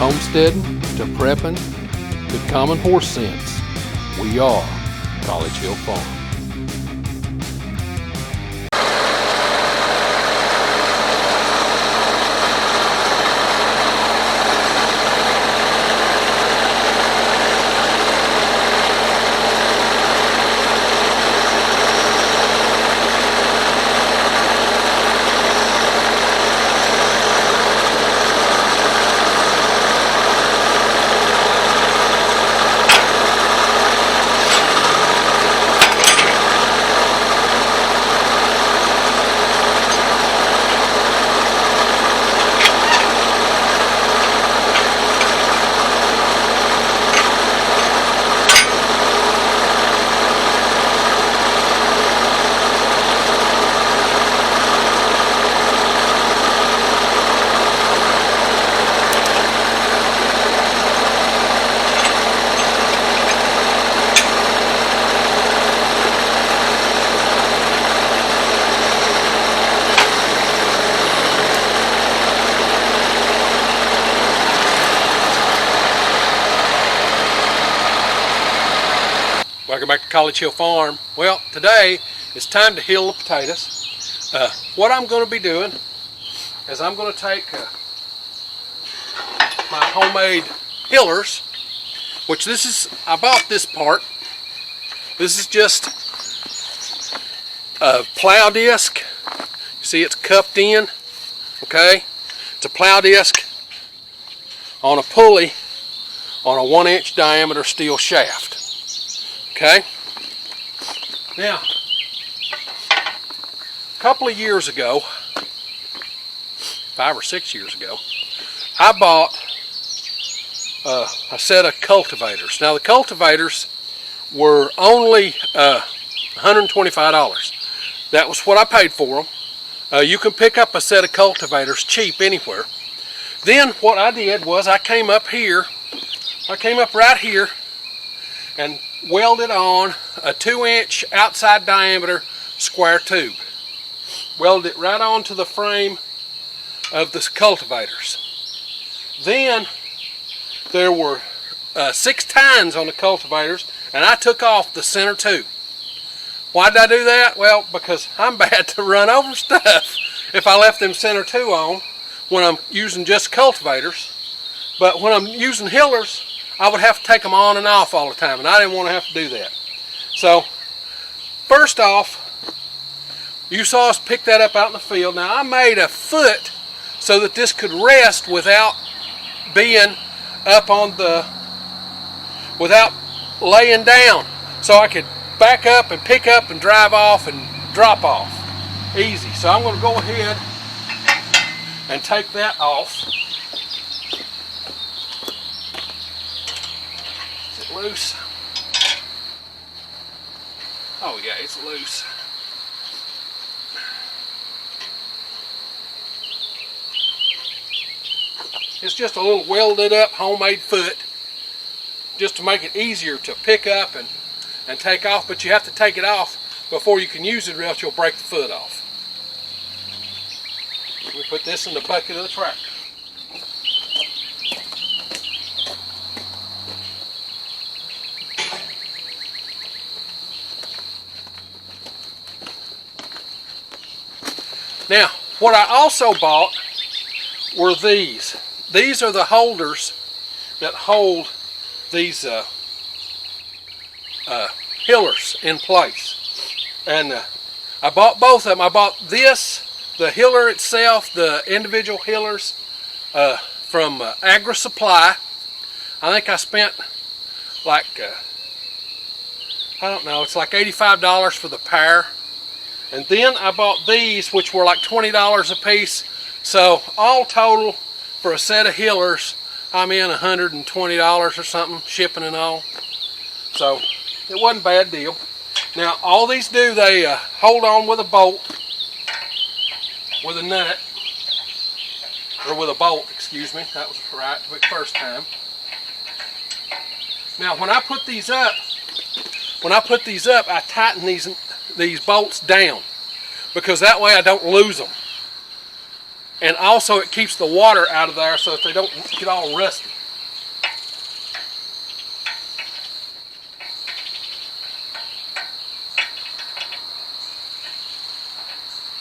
homesteading to prepping to common horse sense, we are College Hill Farm. Welcome back to College Hill Farm. Well, today it's time to hill the potatoes. What I'm going to be doing is I'm going to take my homemade hillers, which I bought this part. This is just a plow disc. You see it's cupped in, okay? It's a plow disc on a pulley on a 1-inch diameter steel shaft. Okay, now a couple of years ago, 5 or 6 years ago, I bought a set of cultivators. Now the cultivators were only $125. That was what I paid for them. You can pick up a set of cultivators cheap anywhere. Then what I did was I came up right here and welded on a 2-inch outside diameter square tube. Welded it right onto the frame of the cultivators. Then there were 6 tines on the cultivators, and I took off the center tube. Why did I do that? Well, because I'm bad to run over stuff if I left them center two on when I'm using just cultivators. But when I'm using hillers, I would have to take them on and off all the time, and I didn't want to have to do that. So, first off, you saw us pick that up out in the field. Now, I made a foot so that this could rest without being up on without laying down. So I could back up and pick up and drive off and drop off. Easy. So I'm going to go ahead and take that off. Loose. Oh yeah, it's loose. It's just a little welded up homemade foot just to make it easier to pick up and take off, but you have to take it off before you can use it or else you'll break the foot off. We put this in the bucket of the tractor. Now, what I also bought were these. These are the holders that hold these hillers in place. And I bought both of them. I bought this, the hiller itself, the individual hillers from Agri Supply. I think I spent like, I don't know, it's like $85 for the pair. And then I bought these, which were like $20 a piece. So all total for a set of hillers, I'm in $120 or something, shipping and all. So it wasn't a bad deal. Now all these do, they hold on with a bolt, with a nut, or with a bolt, excuse me. That was right the first time. Now when I put these up, I tighten these bolts down, because that way I don't lose them. and also it keeps the water out of there so that they don't get all rusty.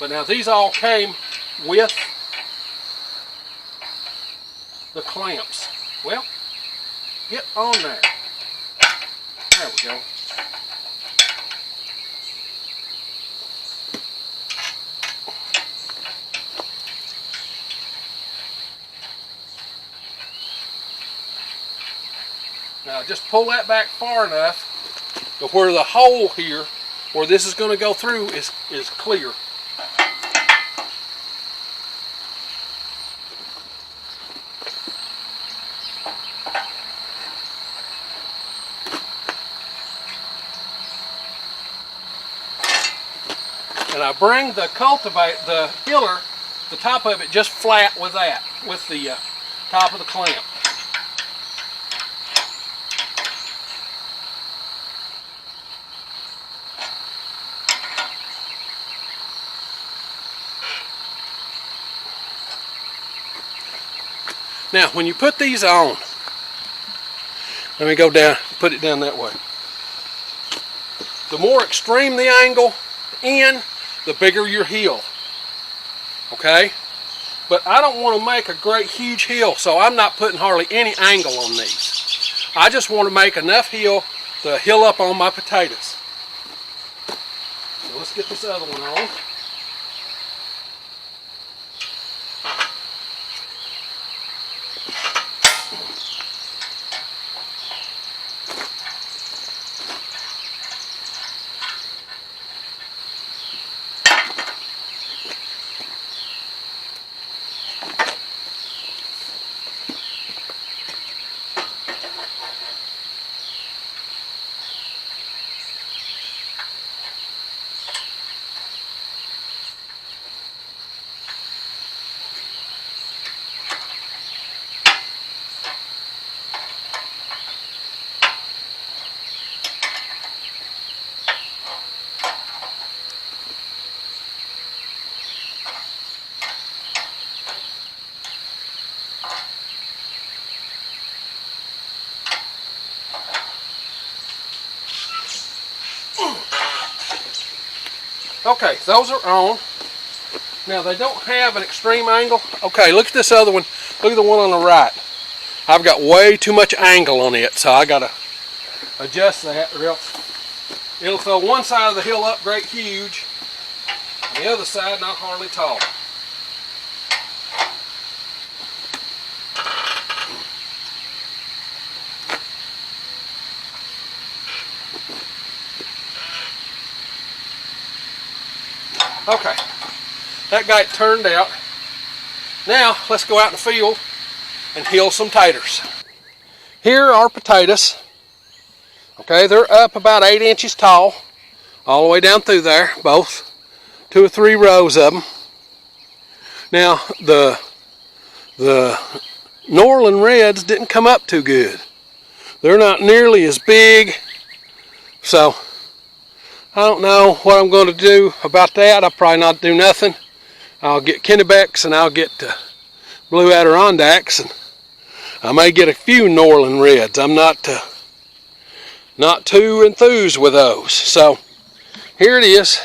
But now these all came with the clamps. Well, get on there. There we go. Now just pull that back far enough to where the hole here, where this is going to go through, is clear. And I bring the hiller, the top of it just flat with that, with the top of the clamp. Now, when you put these on, let me go down, put it down that way. The more extreme the angle in, the bigger your heel. Okay? But I don't want to make a great huge heel, so I'm not putting hardly any angle on these. I just want to make enough heel to heel up on my potatoes. So let's get this other one on. Okay, those are on. Now they don't have an extreme angle. Okay, look at this other one. Look at the one on the right. I've got way too much angle on it, so I gotta adjust that or else it'll throw one side of the hill up great huge, and the other side not hardly tall. Okay, that got it turned out. Now let's go out in the field and hill some taters. Here are potatoes. Okay, they're up about 8 inches tall, all the way down through there, both 2 or 3 rows of them. Now the Norland Reds didn't come up too good. They're not nearly as big, so I don't know what I'm going to do about that. I'll probably not do nothing. I'll get Kennebecks and I'll get Blue Adirondacks, and I may get a few Norland Reds. I'm not too enthused with those. So here it is.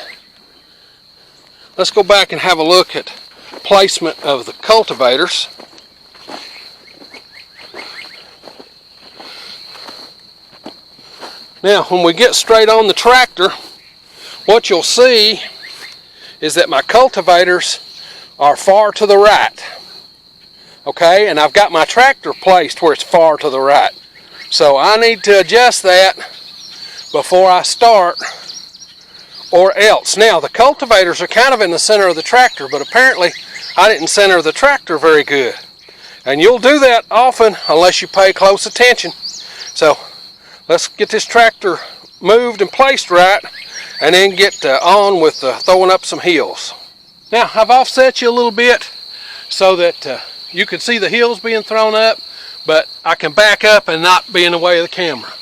Let's go back and have a look at placement of the cultivators. Now when we get straight on the tractor, what you'll see is that my cultivators are far to the right. Okay, and I've got my tractor placed where it's far to the right. So I need to adjust that before I start, or else. Now the cultivators are kind of in the center of the tractor, but apparently I didn't center the tractor very good. And you'll do that often unless you pay close attention. So let's get this tractor moved and placed right, and then get on with throwing up some hills. Now I've offset you a little bit so that you can see the hills being thrown up, but I can back up and not be in the way of the camera.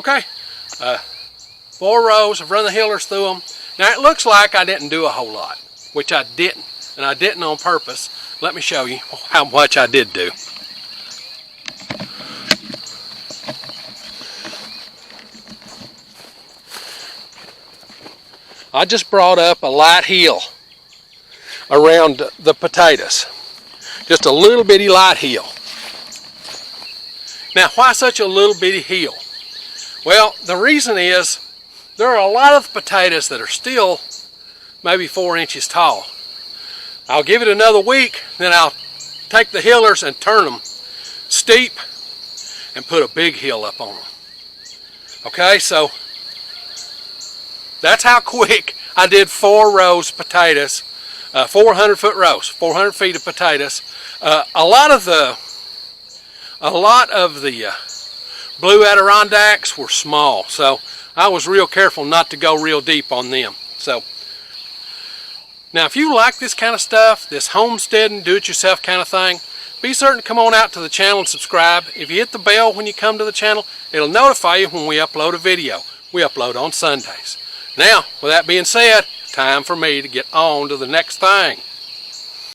Okay, 4 rows. I've run the healers through them. Now it looks like I didn't do a whole lot, which I didn't, and I didn't on purpose. Let me show you how much I did do. I just brought up a light hill around the potatoes. Just a little bitty light hill. Now, why such a little bitty hill? Well, the reason is there are a lot of potatoes that are still maybe 4 inches tall. I'll give it another week, then I'll take the healers and turn them steep and put a big hill up on them. Okay, so that's how quick I did 4 rows of potatoes, 400-foot rows, 400 feet of potatoes. A lot of the blue Adirondacks were small, so I was real careful not to go real deep on them. So now, if you like this kind of stuff, this homesteading, do-it-yourself kind of thing, be certain to come on out to the channel and subscribe. If you hit the bell when you come to the channel, it'll notify you when we upload a video. We upload on Sundays. Now, with that being said, time for me to get on to the next thing.